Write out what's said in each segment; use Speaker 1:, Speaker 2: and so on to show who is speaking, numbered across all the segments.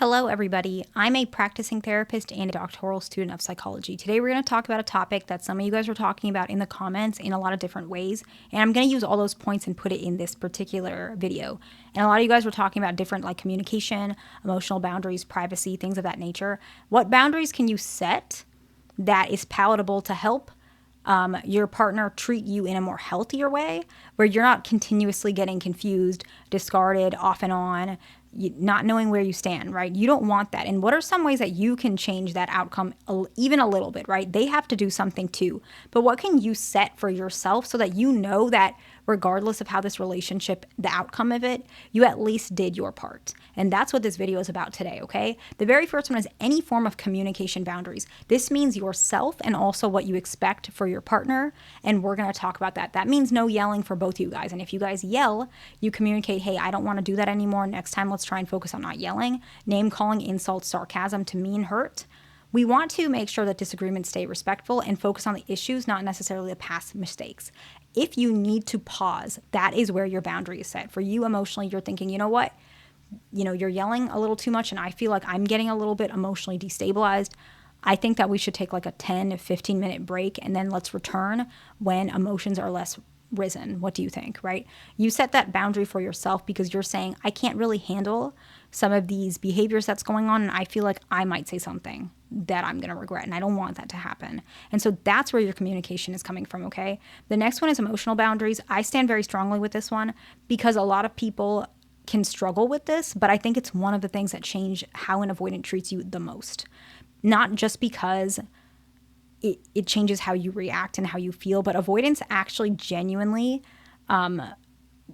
Speaker 1: Hello, everybody. I'm a practicing therapist and a doctoral student of psychology. Today, we're going to talk about a topic that some of you guys were talking about in the comments in a lot of different ways. And I'm going to use all those points and put it in this particular video. And a lot of you guys were talking about different like communication, emotional boundaries, privacy, things of that nature. What boundaries can you set that is palatable to help your partner treat you in a more healthier way, where you're not continuously getting confused, discarded, off and on, not knowing where you stand, right? You don't want that. And what are some ways that you can change that outcome even a little bit, right? They have to do something too. But what can you set for yourself so that you know that regardless of how this relationship, the outcome of it, you at least did your part? And that's what this video is about today, okay? The very first one is any form of communication boundaries. This means yourself and also what you expect for your partner. And we're going to talk about that. That means no yelling for both you guys. And if you guys yell, you communicate, hey, I don't want to do that anymore. Next time, let's try and focus on not yelling. Name calling, insults, sarcasm to mean hurt. We want to make sure that disagreements stay respectful and focus on the issues, not necessarily the past mistakes. If you need to pause, that is where your boundary is set. For you emotionally, you're thinking, you know what? You're yelling a little too much and I feel like I'm getting a little bit emotionally destabilized. I think that we should take like a 10 15 minute break and then let's return when emotions are less risen. What do you think, right? You set that boundary for yourself because you're saying, I can't really handle some of these behaviors that's going on and I feel like I might say something that I'm going to regret and I don't want that to happen. And so that's where your communication is coming from, okay? The next one is emotional boundaries. I stand very strongly with this one because a lot of people can struggle with this, but I think it's one of the things that change how an avoidant treats you the most. Not just because it changes how you react and how you feel, but avoidance actually genuinely,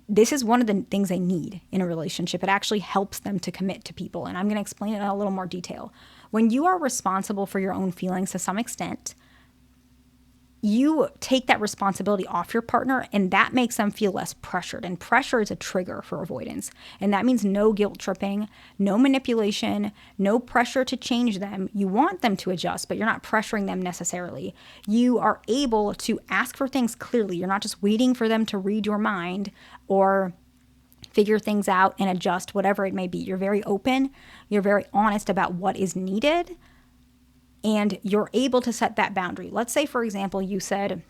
Speaker 1: this is one of the things they need in a relationship. It actually helps them to commit to people. And I'm going to explain it in a little more detail. When you are responsible for your own feelings to some extent, you take that responsibility off your partner and that makes them feel less pressured. And pressure is a trigger for avoidance. And that means no guilt tripping, no manipulation, no pressure to change them. You want them to adjust, but you're not pressuring them necessarily. You are able to ask for things clearly. You're not just waiting for them to read your mind or figure things out and adjust, whatever it may be. You're very open. You're very honest about what is needed. And you're able to set that boundary. Let's say, for example, you said,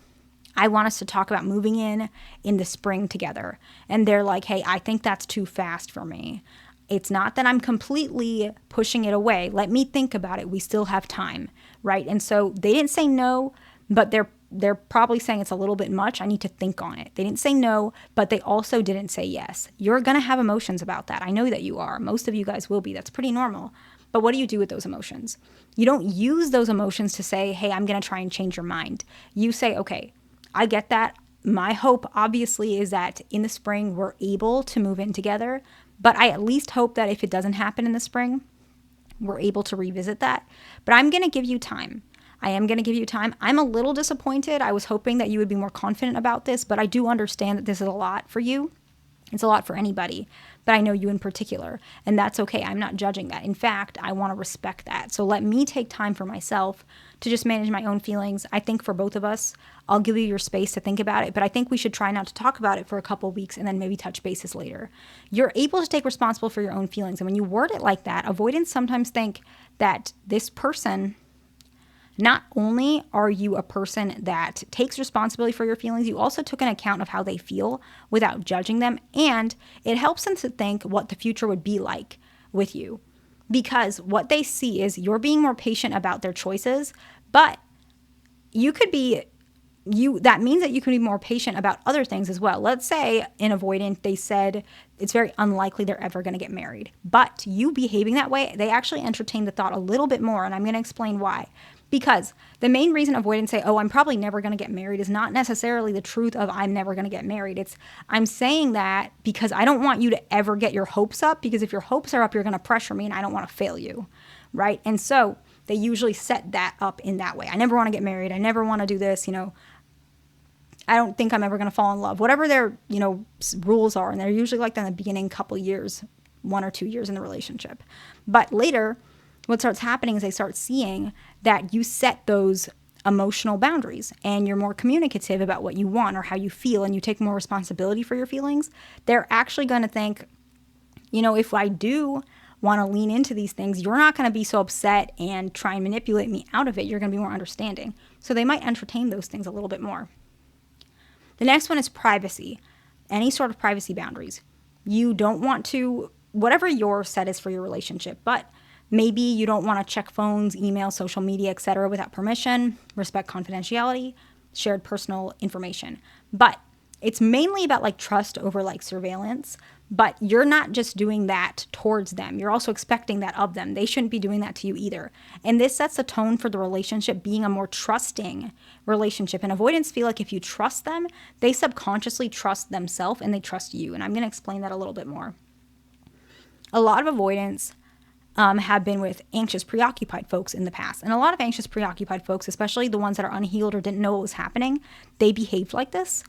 Speaker 1: I want us to talk about moving in the spring together. And they're like, hey, I think that's too fast for me. It's not that I'm completely pushing it away. Let me think about it. We still have time, right? And so they didn't say no, but they're probably saying it's a little bit much. I need to think on it. They didn't say no, but they also didn't say yes. You're going to have emotions about that. I know that you are. Most of you guys will be. That's pretty normal. But what do you do with those emotions? You don't use those emotions to say, hey, I'm going to try and change your mind. You say, okay, I get that. My hope obviously is that in the spring we're able to move in together. But I at least hope that if it doesn't happen in the spring, we're able to revisit that. But I'm going to give you time. I am going to give you time. I'm a little disappointed. I was hoping that you would be more confident about this, but I do understand that this is a lot for you. It's a lot for anybody, but I know you in particular, and that's okay. I'm not judging that. In fact, I want to respect that. So let me take time for myself to just manage my own feelings. I think for both of us, I'll give you your space to think about it, but I think we should try not to talk about it for a couple weeks and then maybe touch bases later. You're able to take responsible for your own feelings. And when you word it like that, avoidants sometimes think that this person, not only are you a person that takes responsibility for your feelings, you also took an account of how they feel without judging them. And it helps them to think what the future would be like with you. Because what they see is you're being more patient about their choices, but that means that you can be more patient about other things as well. Let's say in avoidant, they said it's very unlikely they're ever going to get married. But you behaving that way, they actually entertain the thought a little bit more. And I'm going to explain why. Because the main reason avoidants say, oh, I'm probably never going to get married is not necessarily the truth of I'm never going to get married. It's I'm saying that because I don't want you to ever get your hopes up, because if your hopes are up, you're going to pressure me and I don't want to fail you, right? And so they usually set that up in that way. I never want to get married. I never want to do this, I don't think I'm ever going to fall in love. Whatever their, rules are, and they're usually like that in the beginning couple years, 1 or 2 years in the relationship. But later, what starts happening is they start seeing that you set those emotional boundaries and you're more communicative about what you want or how you feel and you take more responsibility for your feelings. They're actually going to think, if I do want to lean into these things, you're not going to be so upset and try and manipulate me out of it. You're going to be more understanding. So they might entertain those things a little bit more. The next one is privacy. Any sort of privacy boundaries. You don't want to, whatever your set is for your relationship, but maybe you don't want to check phones, email, social media, etc. without permission, respect confidentiality, shared personal information. But it's mainly about like trust over like surveillance, but you're not just doing that towards them. You're also expecting that of them. They shouldn't be doing that to you either. And this sets a tone for the relationship being a more trusting relationship. And avoidants feel like if you trust them, they subconsciously trust themselves and they trust you. And I'm going to explain that a little bit more. A lot of avoidants have been with anxious, preoccupied folks in the past. And a lot of anxious, preoccupied folks, especially the ones that are unhealed or didn't know what was happening, they behaved like this.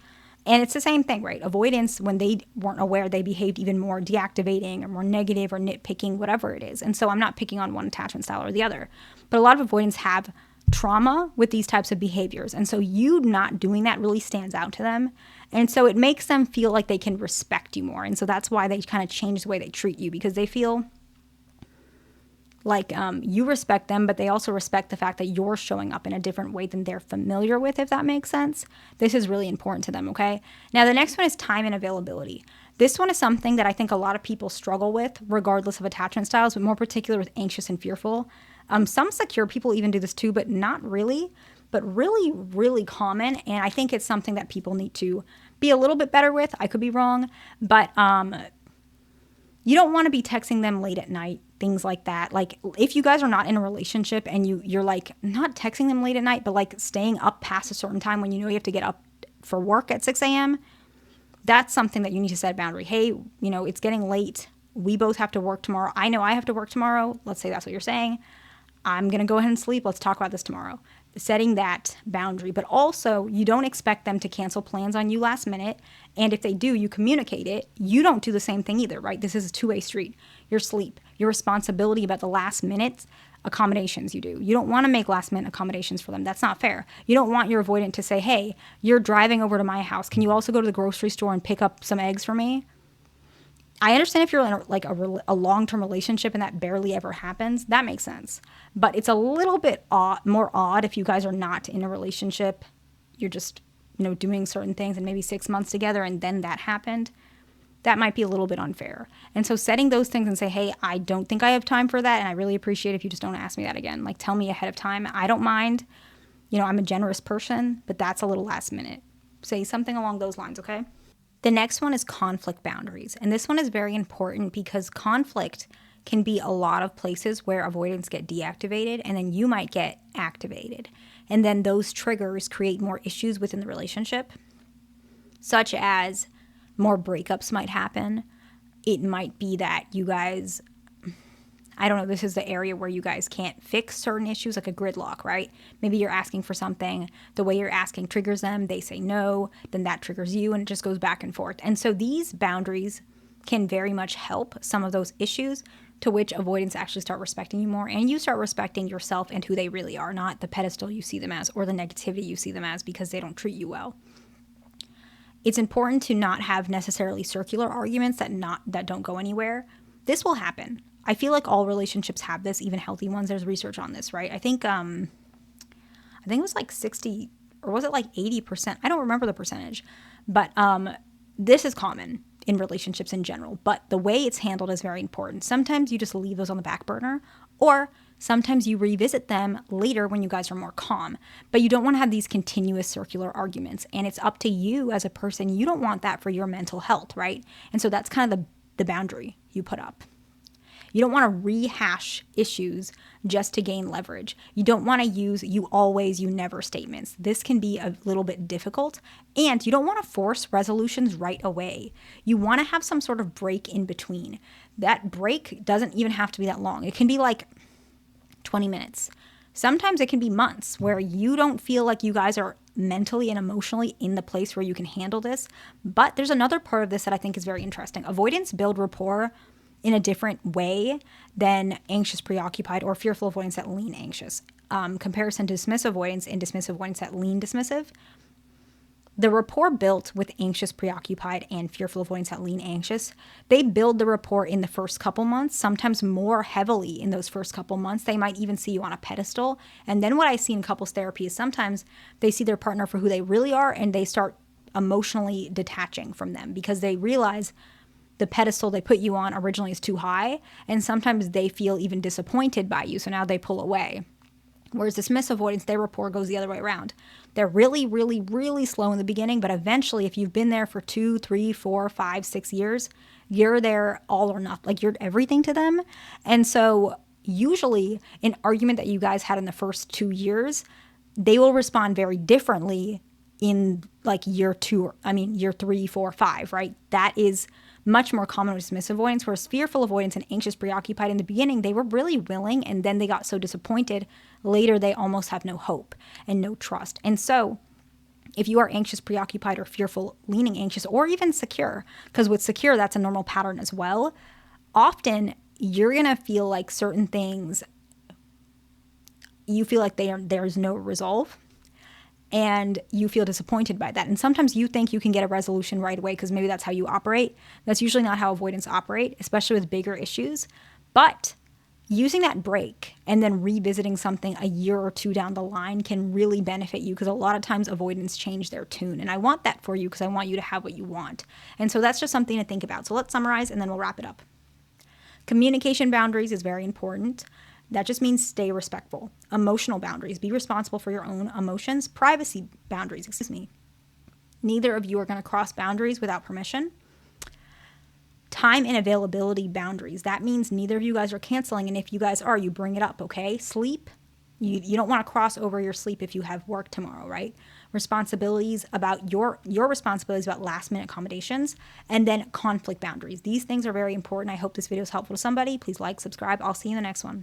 Speaker 1: And it's the same thing, right? Avoidance, when they weren't aware, they behaved even more deactivating or more negative or nitpicking, whatever it is. And so I'm not picking on one attachment style or the other. But a lot of avoidants have trauma with these types of behaviors. And so you not doing that really stands out to them. And so it makes them feel like they can respect you more. And so that's why they kind of change the way they treat you, because they feel like you respect them, but they also respect the fact that you're showing up in a different way than they're familiar with, if that makes sense. This is really important to them, okay? Now, the next one is time and availability. This one is something that I think a lot of people struggle with, regardless of attachment styles, but more particular with anxious and fearful. Some secure people even do this too, but not really, but really, really common. And I think it's something that people need to be a little bit better with. I could be wrong, but you don't want to be texting them late at night, things like that. Like if you guys are not in a relationship and you're like not texting them late at night, but like staying up past a certain time when you know you have to get up for work at 6 a.m., that's something that you need to set a boundary. Hey, it's getting late. We both have to work tomorrow. I know I have to work tomorrow. Let's say that's what you're saying. I'm going to go ahead and sleep. Let's talk about this tomorrow. Setting that boundary. But also, you don't expect them to cancel plans on you last minute. And if they do, you communicate it. You don't do the same thing either, right? This is a two-way street. Your sleep, your responsibility about the last minute accommodations you do. You don't want to make last minute accommodations for them. That's not fair. You don't want your avoidant to say, hey, you're driving over to my house. Can you also go to the grocery store and pick up some eggs for me? I understand if you're in a long-term relationship and that barely ever happens, that makes sense. But it's a little bit more odd if you guys are not in a relationship. You're just, doing certain things and maybe 6 months together and then that happened. That might be a little bit unfair. And so setting those things and say, hey, I don't think I have time for that. And I really appreciate if you just don't ask me that again. Like tell me ahead of time. I don't mind. I'm a generous person, but that's a little last minute. Say something along those lines, okay? The next one is conflict boundaries. And this one is very important because conflict can be a lot of places where avoidants get deactivated and then you might get activated. And then those triggers create more issues within the relationship, such as more breakups might happen. It might be that you guys, I don't know, this is the area where you guys can't fix certain issues, like a gridlock, right? Maybe you're asking for something, the way you're asking triggers them, they say no, then that triggers you, and it just goes back and forth. And so these boundaries can very much help some of those issues, to which avoidants actually start respecting you more, and you start respecting yourself and who they really are, not the pedestal you see them as or the negativity you see them as because they don't treat you well. It's important to not have necessarily circular arguments that don't go anywhere. This will happen. I feel like all relationships have this, even healthy ones. There's research on this, right? I think it was like 60, or was it like 80%? I don't remember the percentage, but this is common in relationships in general. But the way it's handled is very important. Sometimes you just leave those on the back burner, or sometimes you revisit them later when you guys are more calm. But you don't want to have these continuous circular arguments, and it's up to you as a person. You don't want that for your mental health, right? And so that's kind of the boundary you put up. You don't want to rehash issues just to gain leverage. You don't want to use you always, you never statements. This can be a little bit difficult, and you don't want to force resolutions right away. You want to have some sort of break in between. That break doesn't even have to be that long. It can be like 20 minutes. Sometimes it can be months where you don't feel like you guys are mentally and emotionally in the place where you can handle this. But there's another part of this that I think is very interesting. Avoidants build rapport in a different way than anxious, preoccupied, or fearful avoidants that lean anxious. Comparison to dismissive avoidants and dismissive avoidants that lean dismissive. The rapport built with anxious, preoccupied, and fearful avoidants that lean anxious, they build the rapport in the first couple months, sometimes more heavily in those first couple months. They might even see you on a pedestal. And then what I see in couples therapy is sometimes they see their partner for who they really are and they start emotionally detaching from them because they realize the pedestal they put you on originally is too high. And sometimes they feel even disappointed by you. So now they pull away. Whereas dismissive avoidance, their rapport goes the other way around. They're really, really, really slow in the beginning, but eventually, if you've been there for 2, 3, 4, 5, 6 years, you're there all or nothing. Like you're everything to them. And so usually an argument that you guys had in the first 2 years, they will respond very differently in like year 3, 4, 5, right? That is much more common with dismissive avoidance, whereas fearful avoidance and anxious preoccupied in the beginning, they were really willing and then they got so disappointed. Later, they almost have no hope and no trust. And so if you are anxious, preoccupied, or fearful, leaning anxious, or even secure, because with secure, that's a normal pattern as well, often you're going to feel like certain things, you feel like there's no resolve. And you feel disappointed by that. And sometimes you think you can get a resolution right away because maybe that's how you operate. That's usually not how avoidants operate, especially with bigger issues. But using that break and then revisiting something a year or 2 down the line can really benefit you because a lot of times avoidants change their tune. And I want that for you because I want you to have what you want. And so that's just something to think about. So let's summarize and then we'll wrap it up. Communication boundaries is very important. That just means stay respectful. Emotional boundaries. Be responsible for your own emotions. Privacy boundaries, Neither of you are going to cross boundaries without permission. Time and availability boundaries. That means neither of you guys are canceling. And if you guys are, you bring it up, okay? Sleep. You don't want to cross over your sleep if you have work tomorrow, right? Responsibilities about your responsibilities about last minute accommodations, and then conflict boundaries. These things are very important. I hope this video is helpful to somebody. Please like, subscribe. I'll see you in the next one.